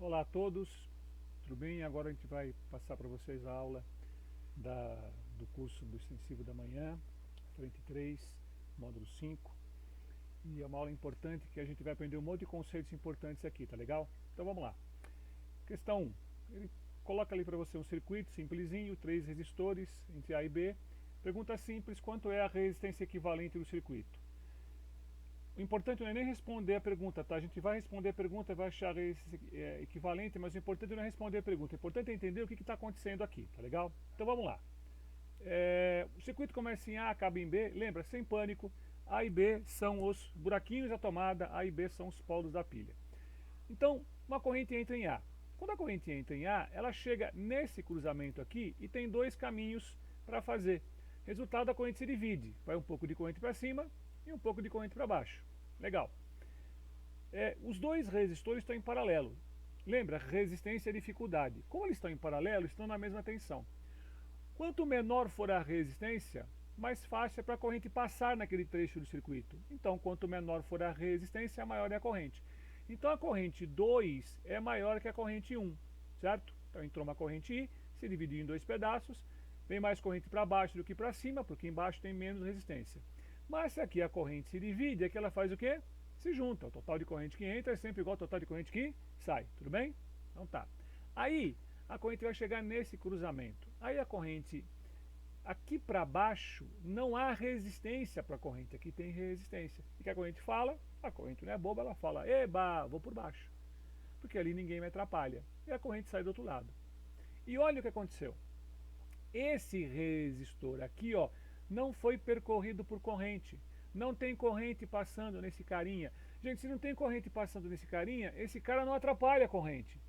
Olá a todos, tudo bem? Agora a gente vai passar para vocês a aula do curso do extensivo da manhã, frente 3, módulo 5. E é uma aula importante que a gente vai aprender um monte de conceitos importantes aqui, tá legal? Então vamos lá. Questão 1. Ele coloca ali para você um circuito simplesinho, 3 resistores entre A e B. Pergunta simples: quanto é a resistência equivalente do circuito? O importante não é nem responder a pergunta, tá? A gente vai responder a pergunta e vai achar esse equivalente, mas o importante não é responder a pergunta. O importante é entender o que está acontecendo aqui, tá legal? Então vamos lá. O circuito começa em A, acaba em B. Lembra, sem pânico, A e B são os buraquinhos da tomada, A e B são os polos da pilha. Então, uma corrente entra em A. Quando a corrente entra em A, ela chega nesse cruzamento aqui e tem dois caminhos para fazer. Resultado, a corrente se divide. Vai um pouco de corrente para cima e um pouco de corrente para baixo. Legal. Os dois resistores estão em paralelo. Lembra, resistência e dificuldade. Como eles estão em paralelo, estão na mesma tensão. Quanto menor for a resistência, mais fácil é para a corrente passar naquele trecho do circuito. Então, quanto menor for a resistência, maior é a corrente. Então, a corrente 2 é maior que a corrente 1, certo? Então, entrou uma corrente I, se dividiu em dois pedaços, vem mais corrente para baixo do que para cima, porque embaixo tem menos resistência. Mas se aqui a corrente se divide, aqui ela faz o quê? Se junta. O total de corrente que entra é sempre igual ao total de corrente que sai. Tudo bem? Então tá. Aí a corrente vai chegar nesse cruzamento. Aí a corrente aqui para baixo não há resistência para a corrente. Aqui tem resistência. E que a corrente fala? A corrente não é boba, ela fala: eba, vou por baixo. Porque ali ninguém me atrapalha. E a corrente sai do outro lado. E olha o que aconteceu. Esse resistor aqui, ó, não foi percorrido por corrente. Não tem corrente passando nesse carinha. Gente, se não tem corrente passando nesse carinha, esse cara não atrapalha a corrente.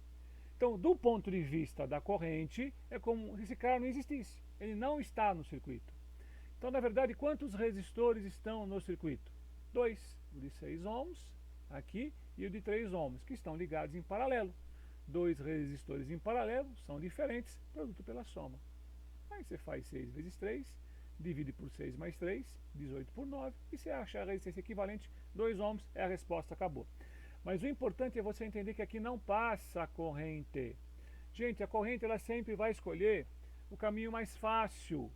Então, do ponto de vista da corrente, é como se esse cara não existisse. Ele não está no circuito. Então, na verdade, quantos resistores estão no circuito? Dois. O de 6 ohms, aqui, e o de 3 ohms, que estão ligados em paralelo. Dois resistores em paralelo são diferentes, produto pela soma. Aí você faz 6 vezes 3, divide por 6 mais 3, 18 por 9, e você acha a resistência equivalente, 2 ohms, é a resposta, acabou. Mas o importante é você entender que aqui não passa a corrente. Gente, a corrente ela sempre vai escolher o caminho mais fácil,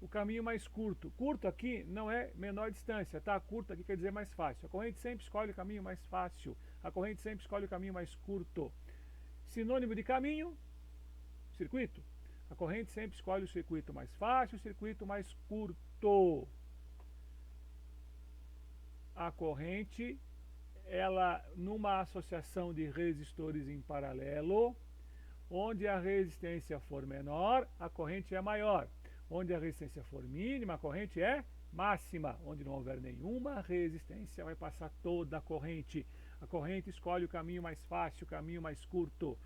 o caminho mais curto. Curto aqui não é menor distância, tá? Curto aqui quer dizer mais fácil. A corrente sempre escolhe o caminho mais fácil, a corrente sempre escolhe o caminho mais curto. Sinônimo de caminho, circuito. A corrente sempre escolhe o circuito mais fácil, o circuito mais curto. A corrente, ela numa associação de resistores em paralelo, onde a resistência for menor, a corrente é maior. Onde a resistência for mínima, a corrente é máxima. Onde não houver nenhuma resistência, vai passar toda a corrente. A corrente escolhe o caminho mais fácil, o caminho mais curto.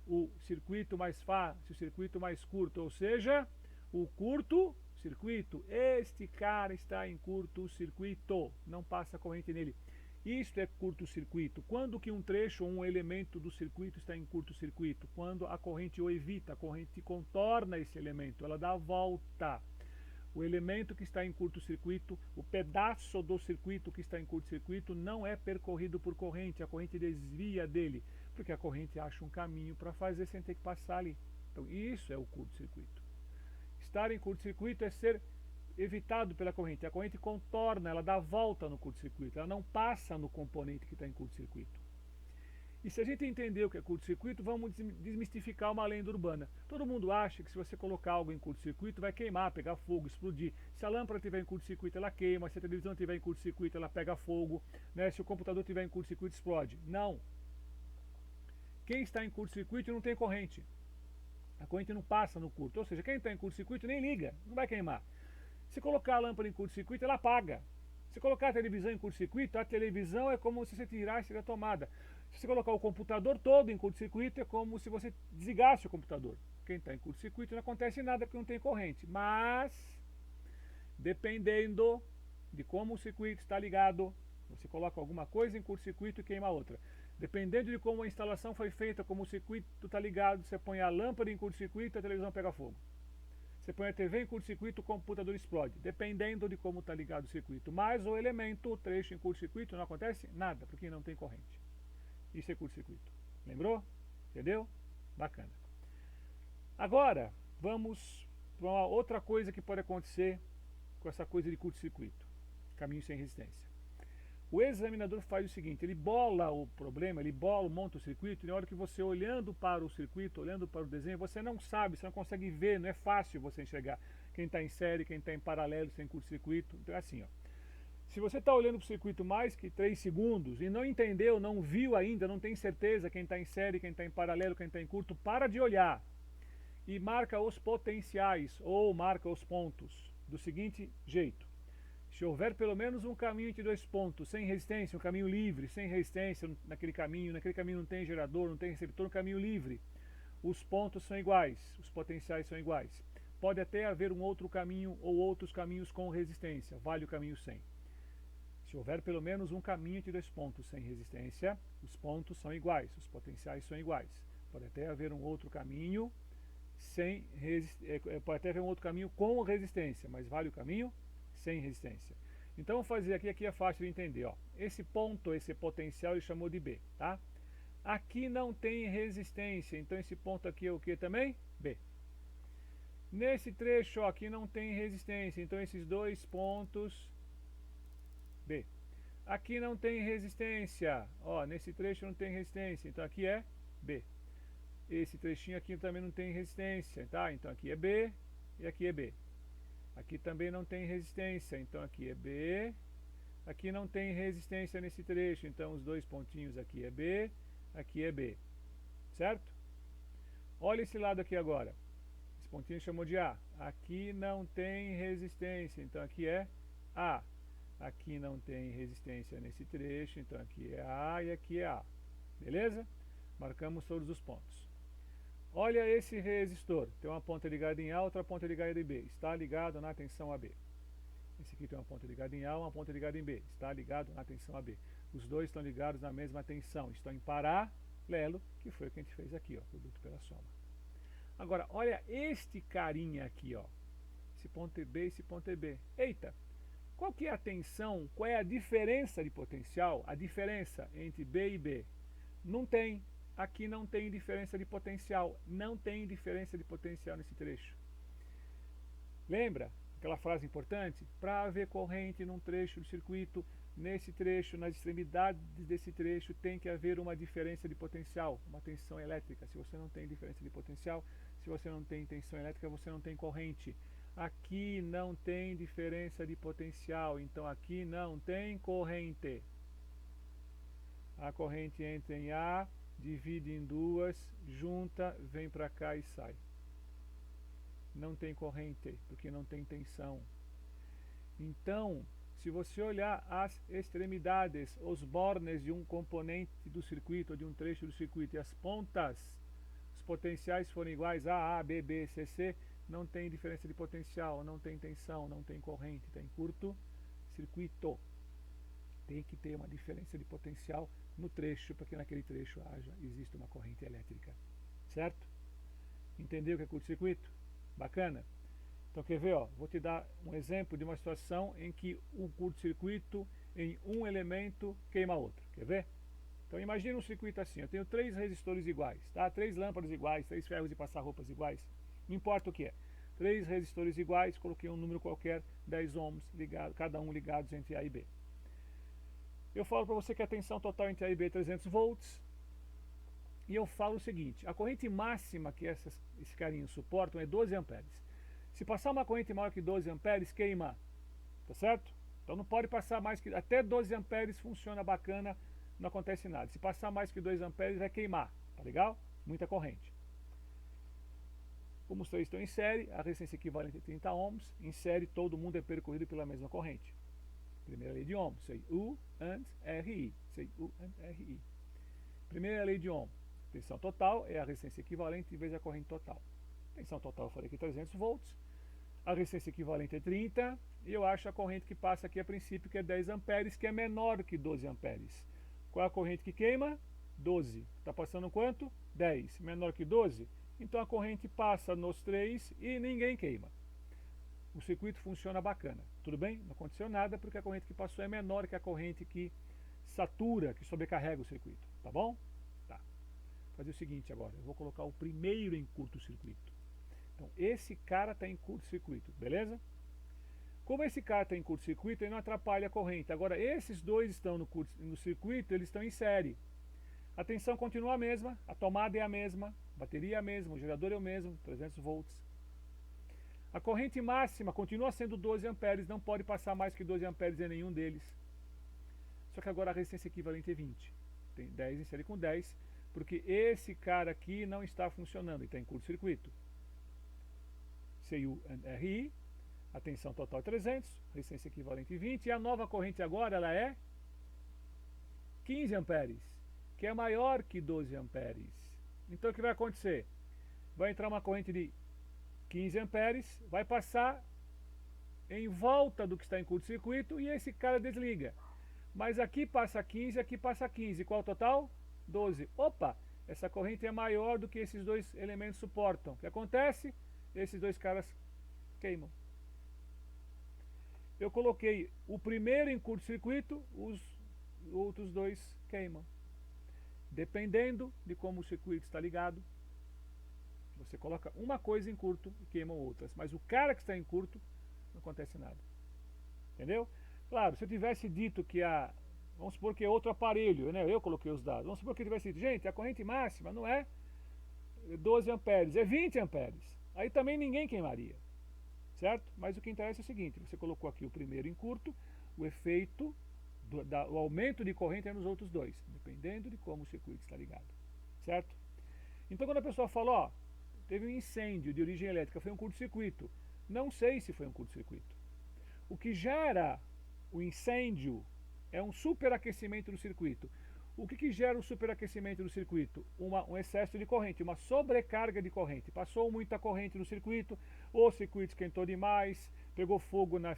O circuito mais fácil, o circuito mais curto, ou seja, o curto circuito. Este cara está em curto circuito, não passa corrente nele. Isto é curto-circuito. Quando que um trecho ou um elemento do circuito está em curto-circuito? Quando a corrente o evita, a corrente contorna esse elemento, ela dá a volta. O elemento que está em curto-circuito, o pedaço do circuito que está em curto-circuito não é percorrido por corrente, a corrente desvia dele, porque a corrente acha um caminho para fazer sem ter que passar ali. Então isso é o curto-circuito. Estar em curto-circuito é ser evitado pela corrente. A corrente contorna, ela dá a volta no curto-circuito, ela não passa no componente que está em curto-circuito. E se a gente entender o que é curto-circuito, vamos desmistificar uma lenda urbana. Todo mundo acha que se você colocar algo em curto-circuito, vai queimar, pegar fogo, explodir. Se a lâmpada estiver em curto-circuito, ela queima. Se a televisão estiver em curto-circuito, ela pega fogo. Né? Se o computador estiver em curto-circuito, explode. Não. Quem está em curto-circuito não tem corrente. A corrente não passa no curto. Ou seja, quem está em curto-circuito nem liga, não vai queimar. Se colocar a lâmpada em curto-circuito, ela apaga. Se colocar a televisão em curto-circuito, a televisão é como se você tirasse da tomada. Se você colocar o computador todo em curto-circuito, é como se você desligasse o computador. Quem está em curto-circuito não acontece nada porque não tem corrente. Mas, dependendo de como o circuito está ligado, você coloca alguma coisa em curto-circuito e queima outra. Dependendo de como a instalação foi feita, como o circuito está ligado, você põe a lâmpada em curto-circuito e a televisão pega fogo. Você põe a TV em curto-circuito, o computador explode, dependendo de como está ligado o circuito. Mas o elemento, o trecho em curto-circuito, não acontece nada, porque não tem corrente. Isso é curto-circuito. Lembrou? Entendeu? Bacana. Agora, vamos para uma outra coisa que pode acontecer com essa coisa de curto-circuito. Caminho sem resistência. O examinador faz o seguinte, ele bola o problema, ele monta o circuito, e na hora que você olhando para o circuito, olhando para o desenho, você não sabe, você não consegue ver, não é fácil você enxergar quem está em série, quem está em paralelo, sem curto-circuito. Então é assim, ó. Se você está olhando para o circuito mais que 3 segundos e não entendeu, não viu ainda, não tem certeza quem está em série, quem está em paralelo, quem está em curto, para de olhar e marca os potenciais ou marca os pontos do seguinte jeito. Se houver pelo menos um caminho entre dois pontos, sem resistência, um caminho livre, sem resistência naquele caminho não tem gerador, não tem receptor, um caminho livre, os pontos são iguais, os potenciais são iguais. Pode até haver um outro caminho ou outros caminhos com resistência, vale o caminho sem. Se houver pelo menos um caminho entre dois pontos sem resistência, os pontos são iguais, os potenciais são iguais. Pode até haver um outro caminho pode até haver um outro caminho com resistência, mas vale o caminho sem resistência. Então vamos fazer aqui é fácil de entender, ó. Esse ponto, esse potencial ele chamou de B, tá? Aqui não tem resistência, então esse ponto aqui é o que também? B. Nesse trecho ó, aqui não tem resistência, então esses dois pontos B. Aqui não tem resistência, ó, nesse trecho não tem resistência, então aqui é B. Esse trechinho aqui também não tem resistência, tá? Então aqui é B e aqui é B. Aqui também não tem resistência, então aqui é B. Aqui não tem resistência nesse trecho, então os dois pontinhos aqui é B, aqui é B. Certo? Olha esse lado aqui agora. Esse pontinho chamou de A. Aqui não tem resistência, então aqui é A. Aqui não tem resistência nesse trecho, então aqui é A e aqui é A. Beleza? Marcamos todos os pontos. Olha esse resistor, tem uma ponta ligada em A, outra ponta ligada em B, está ligado na tensão AB. Esse aqui tem uma ponta ligada em A, uma ponta ligada em B, está ligado na tensão AB. Os dois estão ligados na mesma tensão, estão em paralelo, que foi o que a gente fez aqui, ó, produto pela soma. Agora, olha este carinha aqui, ó, esse ponto é B, esse ponto é B. Eita, qual que é a tensão, qual é a diferença de potencial, a diferença entre B e B? Não tem. Aqui não tem diferença de potencial, não tem diferença de potencial nesse trecho. Lembra aquela frase importante? Para haver corrente num trecho do circuito, nesse trecho, nas extremidades desse trecho, tem que haver uma diferença de potencial, uma tensão elétrica. Se você não tem diferença de potencial, se você não tem tensão elétrica, você não tem corrente. Aqui não tem diferença de potencial, então aqui não tem corrente. A corrente entra em A, divide em duas, junta, vem para cá e sai. Não tem corrente, porque não tem tensão. Então, se você olhar as extremidades, os bornes de um componente do circuito, ou de um trecho do circuito, e as pontas, os potenciais forem iguais a, B, B, C, C, não tem diferença de potencial, não tem tensão, não tem corrente, tem curto circuito. Tem que ter uma diferença de potencial no trecho, para que naquele trecho exista uma corrente elétrica. Certo? Entendeu o que é curto-circuito? Bacana? Então quer ver? Ó, vou te dar um exemplo de uma situação em que um curto-circuito em um elemento queima outro. Quer ver? Então imagina um circuito assim, eu tenho 3 resistores iguais, tá? 3 lâmpadas iguais, 3 ferros de passar roupas iguais, não importa o que é. 3 resistores iguais, coloquei um número qualquer, 10 ohms, cada um ligados entre A e B. Eu falo para você que a tensão total entre A e B é 300 volts. E eu falo o seguinte, a corrente máxima que esse carinho suportam é 12 amperes. Se passar uma corrente maior que 12 amperes, queima. Tá certo? Então não pode passar mais que... Até 12 amperes funciona bacana, não acontece nada. Se passar mais que 2 amperes, vai queimar. Tá legal? Muita corrente. Como os três estão em série, a resistência equivalente é 30 ohms. Em série, todo mundo é percorrido pela mesma corrente. Primeira lei de Ohm, sei U and RI. Sei U and RI. Primeira lei de Ohm, tensão total é a resistência equivalente vezes a corrente total. Tensão total eu falei aqui 300 volts. A resistência equivalente é 30. E eu acho a corrente que passa aqui a princípio que é 10 amperes, que é menor que 12 amperes. Qual é a corrente que queima? 12. Está passando quanto? 10. Menor que 12? Então a corrente passa nos 3 e ninguém queima. O circuito funciona bacana, tudo bem? Não aconteceu nada porque a corrente que passou é menor que a corrente que satura, que sobrecarrega o circuito, tá bom? Tá. fazer o seguinte agora. Eu vou colocar o primeiro em curto-circuito. Então, esse cara está em curto-circuito, beleza? Como esse cara está em curto-circuito, ele não atrapalha a corrente. Agora, esses dois estão no circuito, eles estão em série. A tensão continua a mesma, a tomada é a mesma, a bateria é a mesma, o gerador é o mesmo, 300 volts. A corrente máxima continua sendo 12 amperes, não pode passar mais que 12 amperes em nenhum deles. Só que agora a resistência equivalente é 20. Tem 10 em série com 10, porque esse cara aqui não está funcionando, ele está em curto-circuito. CU RI, a tensão total é 300, resistência equivalente 20, e a nova corrente agora ela é 15 amperes, que é maior que 12 amperes. Então o que vai acontecer? Vai entrar uma corrente de 15 amperes, vai passar em volta do que está em curto-circuito e esse cara desliga. Mas aqui passa 15, aqui passa 15. Qual o total? 12. Opa, essa corrente é maior do que esses dois elementos suportam. O que acontece? Esses dois caras queimam. Eu coloquei o primeiro em curto-circuito, os outros dois queimam. Dependendo de como o circuito está ligado, você coloca uma coisa em curto e queimam outras. Mas o cara que está em curto, não acontece nada. Entendeu? Claro, se eu tivesse dito que vamos supor que é outro aparelho, né? Eu coloquei os dados. Vamos supor que eu tivesse dito, gente, a corrente máxima não é 12 amperes, é 20 amperes. Aí também ninguém queimaria. Certo? Mas o que interessa é o seguinte, você colocou aqui o primeiro em curto, o efeito, o aumento de corrente é nos outros dois, dependendo de como o circuito está ligado. Certo? Então quando a pessoa fala, ó, teve um incêndio de origem elétrica, foi um curto-circuito. Não sei se foi um curto-circuito. O que gera o incêndio é um superaquecimento do circuito. O que gera o superaquecimento do circuito? Um excesso de corrente, uma sobrecarga de corrente. Passou muita corrente no circuito, o circuito esquentou demais, pegou fogo no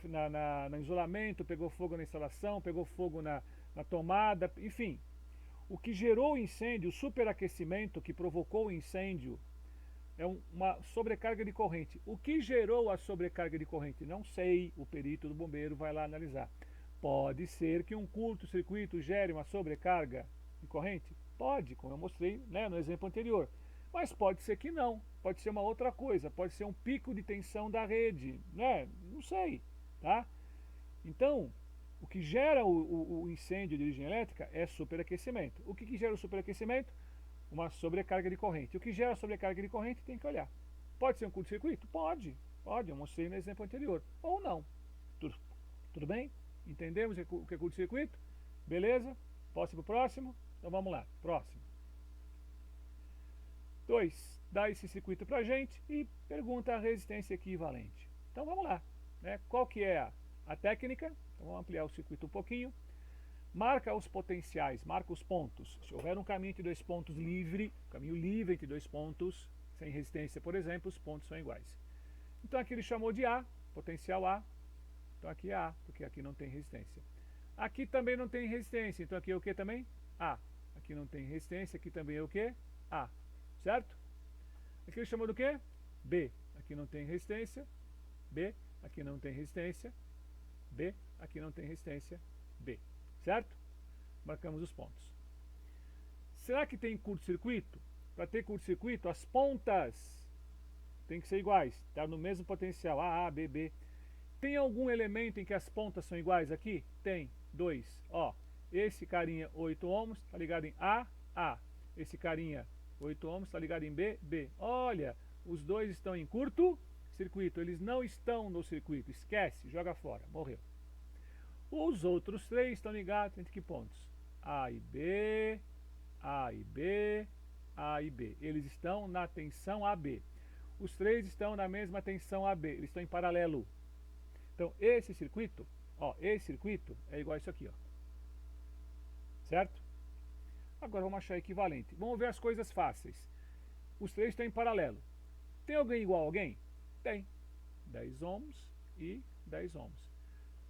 isolamento, pegou fogo na instalação, pegou fogo na tomada, enfim. O que gerou o incêndio, o superaquecimento que provocou o incêndio, é uma sobrecarga de corrente. O que gerou a sobrecarga de corrente? Não sei, o perito do bombeiro vai lá analisar. Pode ser que um curto-circuito gere uma sobrecarga de corrente? Pode, como eu mostrei, né, no exemplo anterior. Mas pode ser que não. Pode ser uma outra coisa. Pode ser um pico de tensão da rede. Né? Não sei. Tá? Então, o que gera o incêndio de origem elétrica é superaquecimento. O que gera o superaquecimento? Uma sobrecarga de corrente. O que gera sobrecarga de corrente tem que olhar. Pode ser um curto-circuito? Pode. Pode, eu mostrei no exemplo anterior. Ou não. Tudo bem? Entendemos o que é curto-circuito? Beleza? Posso ir para o próximo? Então vamos lá. Próximo. 2. Dá esse circuito para a gente e pergunta a resistência equivalente. Então vamos lá. Né? Qual que é a técnica? Então vamos ampliar o circuito um pouquinho. Marca os potenciais, marca os pontos. Se houver um caminho entre dois pontos livre, caminho livre entre dois pontos, sem resistência, por exemplo, os pontos são iguais. Então aqui ele chamou de A, potencial A. Então aqui é A, porque aqui não tem resistência. Aqui também não tem resistência, então aqui é o que também? A. Aqui não tem resistência, aqui também é o que? A. Certo? Aqui ele chamou do que? B. Aqui não tem resistência. B. Aqui não tem resistência. B. Aqui não tem resistência. B. Certo? Marcamos os pontos. Será que tem curto-circuito? Para ter curto-circuito, as pontas tem que ser iguais, estar no mesmo potencial, A, B, B. Tem algum elemento em que as pontas são iguais aqui? Tem, 2. Ó, esse carinha 8 ohms está ligado em A, A. Esse carinha 8 ohms está ligado em B, B. Olha, os dois estão em curto-circuito, eles não estão no circuito, esquece, joga fora, morreu. Os outros 3 estão ligados entre que pontos? A e B, A e B, A e B. Eles estão na tensão AB. Os 3 estão na mesma tensão AB, eles estão em paralelo. Então, esse circuito é igual a isso aqui, ó. Certo? Agora vamos achar equivalente. Vamos ver as coisas fáceis. Os 3 estão em paralelo. Tem alguém igual a alguém? Tem. 10 ohms e 10 ohms.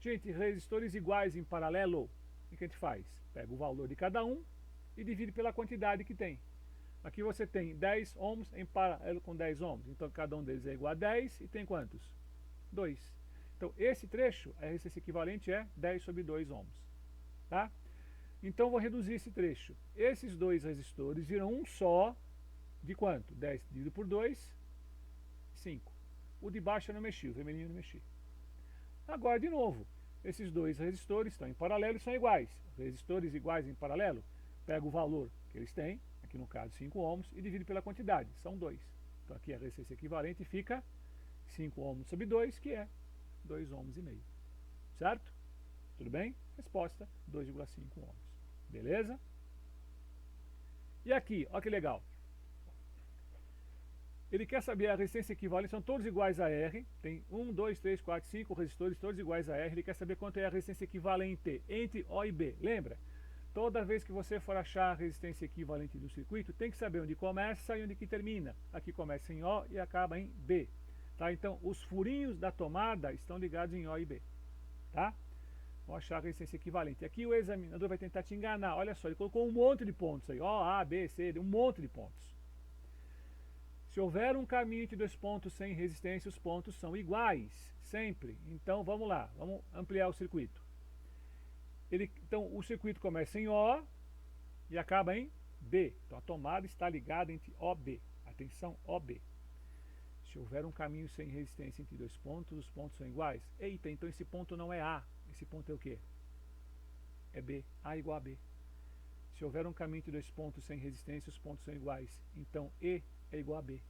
Gente, resistores iguais em paralelo, o que a gente faz? Pega o valor de cada um e divide pela quantidade que tem. Aqui você tem 10 ohms em paralelo com 10 ohms. Então cada um deles é igual a 10 e tem quantos? 2. Então esse trecho, a resistência equivalente é 10 sobre 2 ohms. Tá? Então vou reduzir esse trecho. Esses dois resistores viram um só de quanto? 10 dividido por 2, 5. O de baixo eu não mexi, o vermelhinho eu não mexi. Agora, de novo, esses dois resistores estão em paralelo e são iguais. Resistores iguais em paralelo, pego o valor que eles têm, aqui no caso 5 ohms, e divido pela quantidade, são 2. Então aqui a resistência equivalente fica 5 ohms sobre 2, que é 2 ohms e meio. Certo? Tudo bem? Resposta, 2,5 ohms. Beleza? E aqui, olha que legal. Ele quer saber a resistência equivalente, são todos iguais a R, tem 1, 2, 3, 4, 5 resistores, todos iguais a R, ele quer saber quanto é a resistência equivalente entre O e B. Lembra? Toda vez que você for achar a resistência equivalente do circuito, tem que saber onde começa e onde que termina. Aqui começa em O e acaba em B. Tá? Então, os furinhos da tomada estão ligados em O e B. Tá? Vamos achar a resistência equivalente. Aqui o examinador vai tentar te enganar. Olha só, ele colocou um monte de pontos aí. O, A, B, C, D, um monte de pontos. Se houver um caminho entre dois pontos sem resistência, os pontos são iguais, sempre. Então vamos lá, vamos ampliar o circuito. Então o circuito começa em O e acaba em B. Então a tomada está ligada entre OB. Atenção, OB. Se houver um caminho sem resistência entre dois pontos, os pontos são iguais. Eita, então esse ponto não é A. Esse ponto é o quê? É B. A igual a B. Se houver um caminho entre dois pontos sem resistência, os pontos são iguais. Então E é igual a B.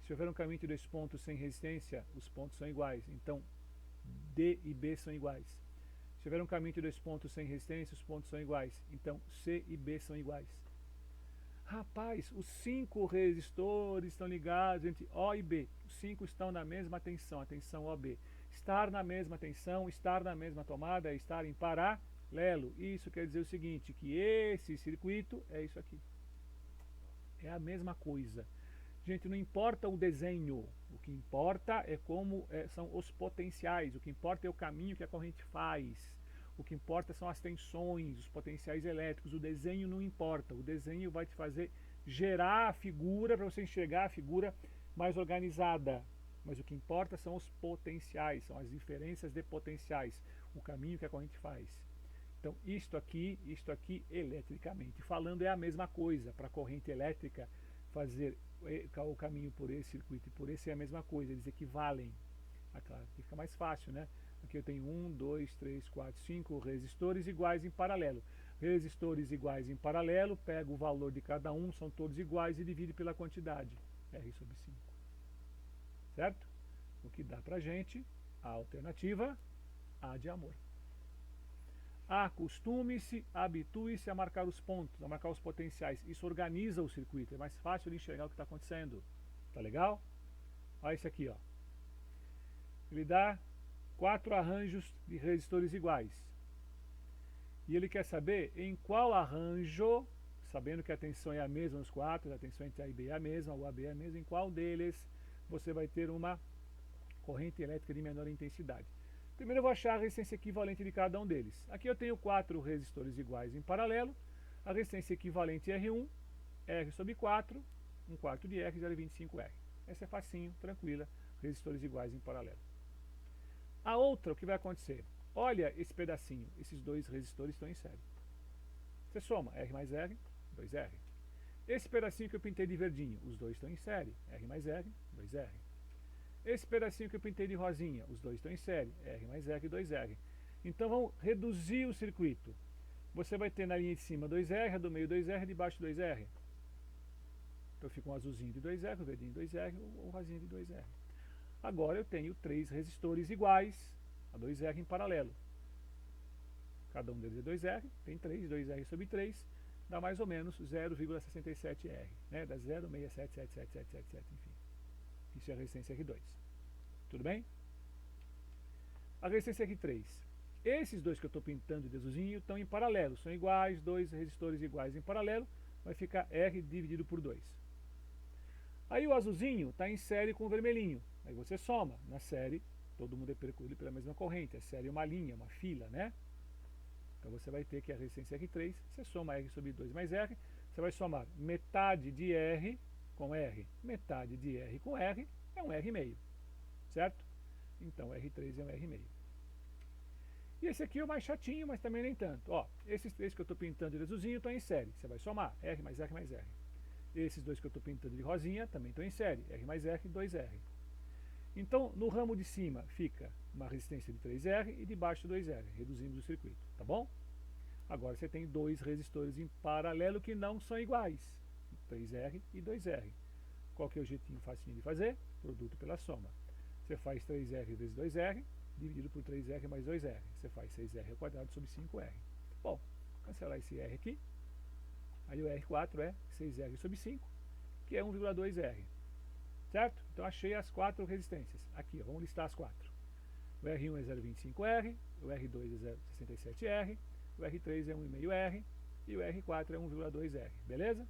Se houver um caminho entre dois pontos sem resistência, os pontos são iguais. Então, D e B são iguais. Se houver um caminho entre dois pontos sem resistência, os pontos são iguais. Então, C e B são iguais. Rapaz, os 5 resistores estão ligados entre O e B. Os 5 estão na mesma tensão, a tensão OB. Estar na mesma tensão, estar na mesma tomada é estar em paralelo. Isso quer dizer o seguinte, que esse circuito é isso aqui. É a mesma coisa. Gente, não importa o desenho, o que importa é como são os potenciais, o que importa é o caminho que a corrente faz, o que importa são as tensões, os potenciais elétricos, o desenho não importa, o desenho vai te fazer gerar a figura para você enxergar a figura mais organizada, mas o que importa são os potenciais, são as diferenças de potenciais, o caminho que a corrente faz. Então, isto aqui, eletricamente falando, é a mesma coisa. Para a corrente elétrica fazer o caminho por esse circuito e por esse é a mesma coisa, eles equivalem. Ah, claro, aqui fica mais fácil, né? Aqui eu tenho 1, 2, 3, 4, 5 resistores iguais em paralelo. Resistores iguais em paralelo, pego o valor de cada um, são todos iguais e divido pela quantidade, R sobre 5. Certo? O que dá pra gente a alternativa A de amor. Acostume-se, habitue-se a marcar os pontos, a marcar os potenciais. Isso organiza o circuito, é mais fácil de enxergar o que está acontecendo. Tá legal? Olha esse aqui, ó. Ele dá 4 arranjos de resistores iguais. E ele quer saber em qual arranjo, sabendo que a tensão é a mesma nos 4, a tensão entre A e B é a mesma, o AB é a mesma, em qual deles você vai ter uma corrente elétrica de menor intensidade. Primeiro eu vou achar a resistência equivalente de cada um deles. Aqui eu tenho 4 resistores iguais em paralelo. A resistência equivalente é R1, R sobre 4, 1/4 de R, 0,25R. Essa é facinho, tranquila, resistores iguais em paralelo. A outra, o que vai acontecer? Olha esse pedacinho, esses dois resistores estão em série. Você soma R mais R, 2R. Esse pedacinho que eu pintei de verdinho, os dois estão em série, R mais R, 2R. Esse pedacinho que eu pintei de rosinha, os dois estão em série, R mais R, 2R. Então vamos reduzir o circuito. Você vai ter na linha de cima 2R, a do meio 2R, de baixo 2R. Então fica um azulzinho de 2R, o verdinho de 2R, o rosinho de 2R. Agora eu tenho 3 resistores iguais a 2R em paralelo. Cada um deles é 2R, tem 3, 2R sobre 3, dá mais ou menos 0,67R, né? Dá 0,677777, enfim. Isso é a resistência R2. Tudo bem? A resistência R3. Esses dois que eu estou pintando de azulzinho estão em paralelo, são iguais, 2 resistores iguais em paralelo, vai ficar R dividido por 2. Aí o azulzinho está em série com o vermelhinho, aí você soma, na série todo mundo é percorrido pela mesma corrente, a série é uma linha, uma fila, né? Então você vai ter que a resistência R3, você soma R sobre 2 mais R, você vai somar metade de R com R, metade de R com R é um R meio, certo? Então R3 é um R meio. E esse aqui é o mais chatinho, mas também nem tanto. Ó, esses três que eu estou pintando de azulzinho estão em série. Você vai somar R mais R mais R. Esses dois que eu estou pintando de rosinha também estão em série. R mais R, 2R. Então, no ramo de cima fica uma resistência de 3R e de baixo 2R. Reduzimos o circuito, tá bom? Agora você tem dois resistores em paralelo que não são iguais. 3R e 2R. Qual que é o jeitinho facinho de fazer? Produto pela soma. Você faz 3R vezes 2R, dividido por 3R mais 2R. Você faz 6R ao quadrado sobre 5R. Bom, cancelar esse R aqui. Aí o R4 é 6R sobre 5, que é 1,2R. Certo? Então achei as quatro resistências. Aqui, ó, vamos listar as quatro. O R1 é 0,25R, o R2 é 0,67R, o R3 é 1,5R e o R4 é 1,2R. Beleza?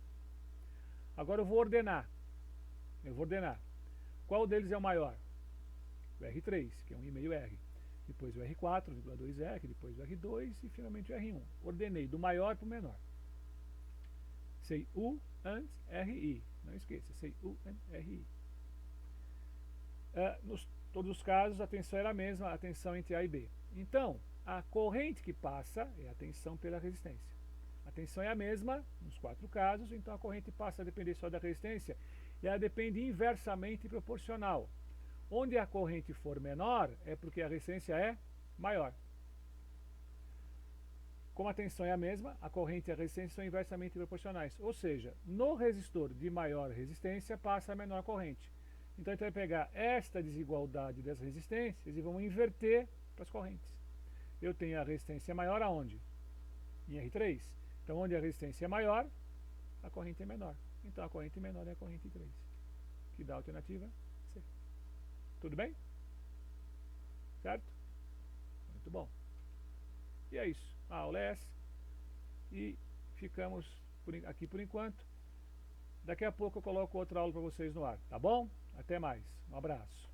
Agora eu vou ordenar. Qual deles é o maior? O R3, que é 1,5R. Depois o R4, 1,2R, depois o R2 e finalmente o R1. Ordenei do maior para o menor. Sei U antes RI. Não esqueça, sei U antes RI. Nos todos os casos a tensão era a mesma, a tensão entre A e B. Então, a corrente que passa é a tensão pela resistência. A tensão é a mesma nos quatro casos, então a corrente passa a depender só da resistência e ela depende inversamente proporcional. Onde a corrente for menor é porque a resistência é maior. Como a tensão é a mesma, a corrente e a resistência são inversamente proporcionais. Ou seja, no resistor de maior resistência passa a menor corrente. Então a gente vai pegar esta desigualdade das resistências e vamos inverter para as correntes. Eu tenho a resistência maior aonde? Em R3. Então onde a resistência é maior, a corrente é menor. Então a corrente menor é a corrente 3, que dá a alternativa C. Tudo bem? Certo? Muito bom. E é isso. A aula é essa. E ficamos aqui por enquanto. Daqui a pouco eu coloco outra aula para vocês no ar, tá bom? Até mais. Um abraço.